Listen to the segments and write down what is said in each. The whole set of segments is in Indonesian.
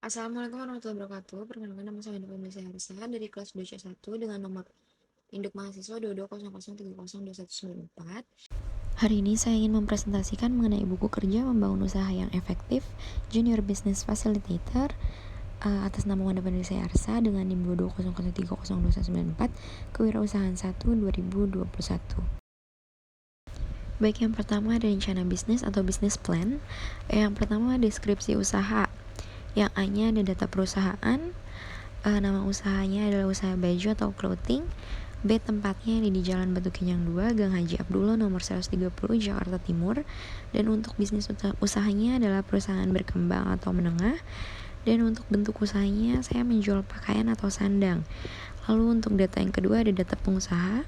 Assalamualaikum warahmatullahi wabarakatuh. Perkenalkan, nama saya Nova Harsa dari kelas 2C1 dengan nomor induk mahasiswa 2200302194. Hari ini saya ingin mempresentasikan mengenai buku kerja membangun usaha yang efektif Junior Business Facilitator atas nama Wanda Pandusaya Arsa dengan NIM 2200302194 Kewirausahaan 1 2021. Baik, yang pertama ada rencana bisnis atau business plan. Yang pertama deskripsi usaha. Yang A-nya ada data perusahaan, nama usahanya adalah usaha baju atau clothing. B, tempatnya ada di Jalan Batu Kenyang 2, Gang Haji Abdullah nomor 130, Jakarta Timur. Dan untuk bisnis usahanya adalah perusahaan berkembang atau menengah. Dan untuk bentuk usahanya saya menjual pakaian atau sandang. Lalu untuk data yang kedua ada data pengusaha.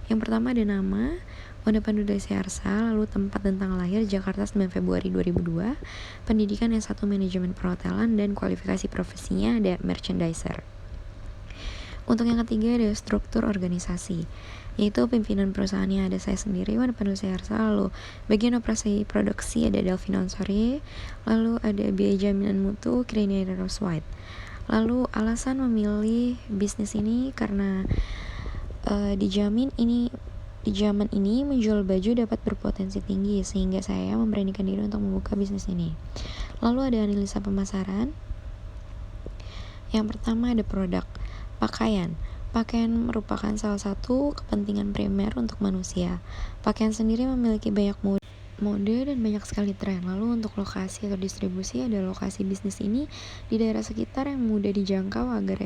Yang pertama ada nama Wanda Pandusaya Arsa, lalu tempat dan tanggal lahir Jakarta 9 Februari 2002, pendidikan S1 manajemen perhotelan, dan kualifikasi profesinya ada merchandiser. Untuk yang ketiga ada struktur organisasi, yaitu pimpinan perusahaannya ada saya sendiri, Wanda Pandusaya Arsa, lalu bagian operasi produksi ada Delvin Onsori, lalu ada biaya jaminan mutu Krinier Roswhite. Lalu alasan memilih bisnis ini karena di zaman ini menjual baju dapat berpotensi tinggi, sehingga saya memberanikan diri untuk membuka bisnis ini. Lalu ada analisa pemasaran. Yang pertama ada produk pakaian. Pakaian merupakan salah satu kepentingan primer untuk manusia. Pakaian sendiri memiliki banyak mode dan banyak sekali tren. Lalu untuk lokasi atau distribusi, ada lokasi bisnis ini di daerah sekitar yang mudah dijangkau agar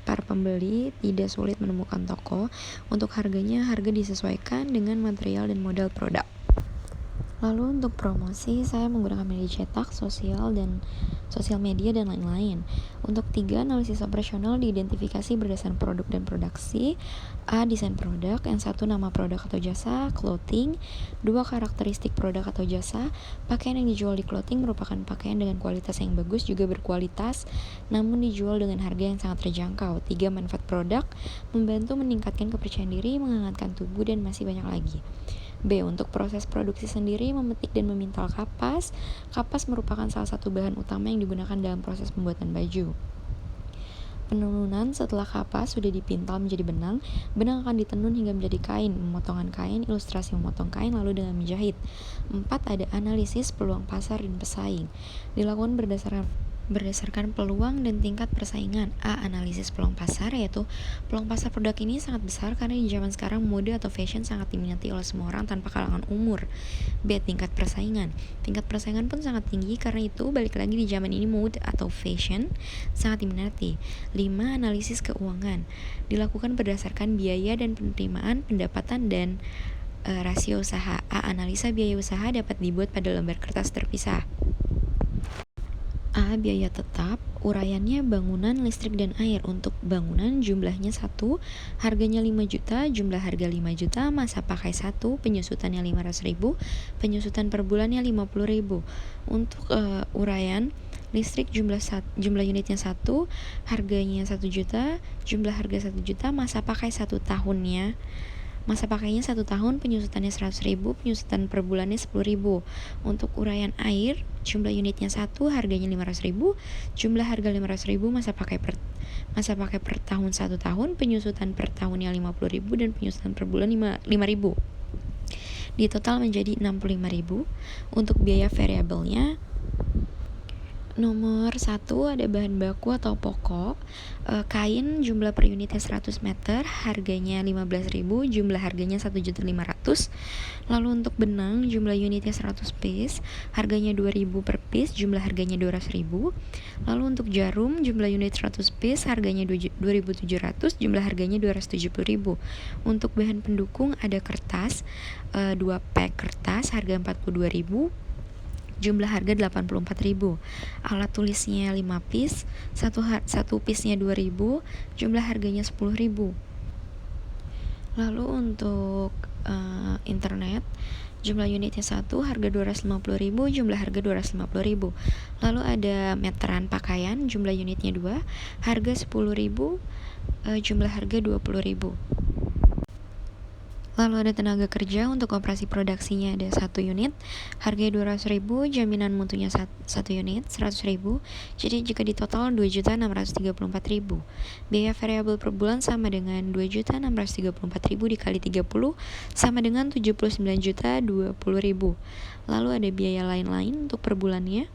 para pembeli tidak sulit menemukan toko. Untuk harganya, harga disesuaikan dengan material dan model produk. Lalu untuk promosi, saya menggunakan media cetak, sosial media, dan lain-lain. Untuk 3, analisis operasional diidentifikasi berdasarkan produk dan produksi. A, desain produk. Yang 1, nama produk atau jasa, clothing. 2, karakteristik produk atau jasa. Pakaian yang dijual di clothing merupakan pakaian dengan kualitas yang bagus, juga berkualitas, namun dijual dengan harga yang sangat terjangkau. 3, manfaat produk, membantu meningkatkan kepercayaan diri, menghangatkan tubuh, dan masih banyak lagi. B, untuk proses produksi sendiri, memetik dan memintal kapas. Kapas merupakan salah satu bahan utama yang digunakan dalam proses pembuatan baju. Penenunan, setelah kapas sudah dipintal menjadi benang, benang akan ditenun hingga menjadi kain, pemotongan kain, ilustrasi memotong kain, lalu dengan menjahit. 4, ada analisis peluang pasar dan pesaing. Dilakukan berdasarkan peluang dan tingkat persaingan. A, analisis peluang pasar, yaitu peluang pasar produk ini sangat besar karena di zaman sekarang mode atau fashion sangat diminati oleh semua orang tanpa kalangan umur. B, tingkat persaingan. Tingkat persaingan pun sangat tinggi, karena itu balik lagi di zaman ini mode atau fashion sangat diminati. 5, analisis keuangan. Dilakukan berdasarkan biaya dan penerimaan, pendapatan, dan rasio usaha. A, analisa biaya usaha dapat dibuat pada lembar kertas terpisah. A, biaya tetap, uraiannya bangunan, listrik, dan air. Untuk bangunan jumlahnya 1, harganya 5 juta, jumlah harga 5 juta, masa pakai 1, penyusutannya 500.000, penyusutan per bulannya 50.000. Untuk uraian listrik jumlah unitnya 1, harganya 1 juta, jumlah harga 1 juta, masa pakai 1 tahunnya. Masa pakainya 1 tahun, penyusutannya 100.000, penyusutan per bulannya 10.000. Untuk uraian air, jumlah unitnya 1, harganya 500.000, jumlah harga 500.000, masa pakai per tahun 1 tahun, penyusutan per tahunnya 50.000, dan penyusutan per bulan 5.000. Di total menjadi 65.000. Untuk biaya variabelnya, nomor 1 ada bahan baku atau pokok. Kain jumlah per unitnya 100 meter, harganya 15.000, jumlah harganya 1.500.000. Lalu untuk benang jumlah unitnya 100 piece, harganya 2.000 per piece, jumlah harganya 200.000. Lalu untuk jarum jumlah unit 100 piece, harganya 2.700, jumlah harganya 270.000. Untuk bahan pendukung ada kertas, 2 pack kertas, harga 42.000, jumlah harga 84.000. Alat tulisnya 5 piece, satu piece-nya 2.000, jumlah harganya 10.000. Lalu untuk internet jumlah unitnya 1, harga 250.000, jumlah harga 250.000. Lalu ada meteran pakaian, jumlah unitnya 2, harga 10.000, jumlah harga 20.000. Lalu ada tenaga kerja, untuk operasi produksinya ada 1 unit, harga 200.000, jaminan mutunya 1 unit 100.000. Jadi jika di total 2.634.000. Biaya variabel per bulan sama dengan 2.634.000 dikali 30 sama dengan 79.020.000. Lalu ada biaya lain-lain untuk per bulannya.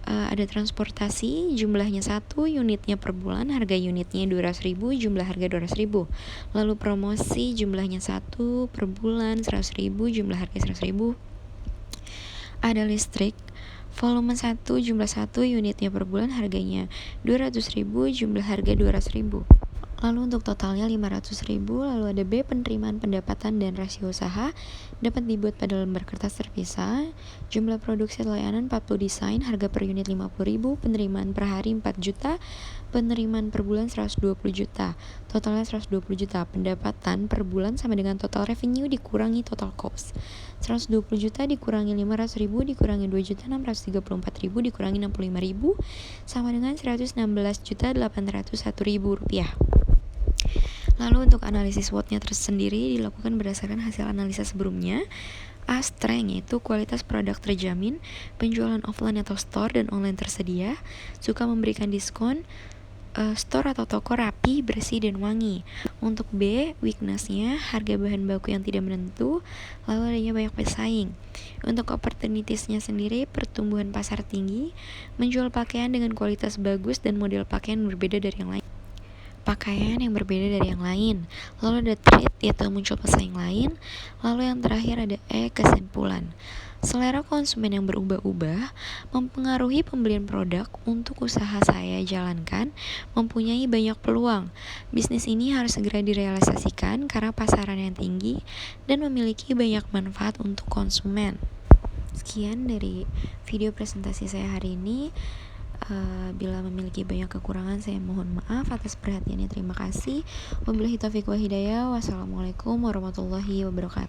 Ada transportasi, jumlahnya 1, unitnya per bulan, harga unitnya 200.000, jumlah harga 200.000. Lalu promosi, jumlahnya 1 per bulan, 100.000, jumlah harga 100.000. Ada listrik, volume 1, jumlah 1, unitnya per bulan, harganya 200.000, jumlah harga 200.000. Lalu untuk totalnya 500.000. Lalu ada B, penerimaan pendapatan dan rasio usaha dapat dibuat pada lembar kertas terpisah. Jumlah produksi atau layanan 40 desain, harga per unit 50.000, penerimaan per hari 4 juta, penerimaan per bulan 120 juta. Totalnya 120 juta. Pendapatan per bulan sama dengan total revenue dikurangi total cost. 120 juta dikurangi 500.000 dikurangi 2.634.000 dikurangi 65.000 sama dengan 116.801.000 rupiah. Lalu untuk analisis SWOT-nya tersendiri dilakukan berdasarkan hasil analisa sebelumnya. A, strength, yaitu kualitas produk terjamin, penjualan offline atau store dan online tersedia, suka memberikan diskon, store atau toko rapi, bersih, dan wangi. Untuk B, weakness-nya, harga bahan baku yang tidak menentu, lalu adanya banyak pesaing. Untuk opportunities-nya sendiri, pertumbuhan pasar tinggi, menjual pakaian dengan kualitas bagus dan model pakaian berbeda dari yang lain. Lalu ada threat, yaitu muncul pesaing lain. Lalu yang terakhir ada E, kesimpulan. Selera konsumen yang berubah-ubah mempengaruhi pembelian produk untuk usaha saya jalankan mempunyai banyak peluang. Bisnis ini harus segera direalisasikan karena pasaran yang tinggi dan memiliki banyak manfaat untuk konsumen. Sekian dari video presentasi saya hari ini. Bila memiliki banyak kekurangan, saya mohon maaf atas perhatiannya. Terima kasih. Wabillahi taufiq wal hidayah. Wassalamualaikum warahmatullahi wabarakatuh.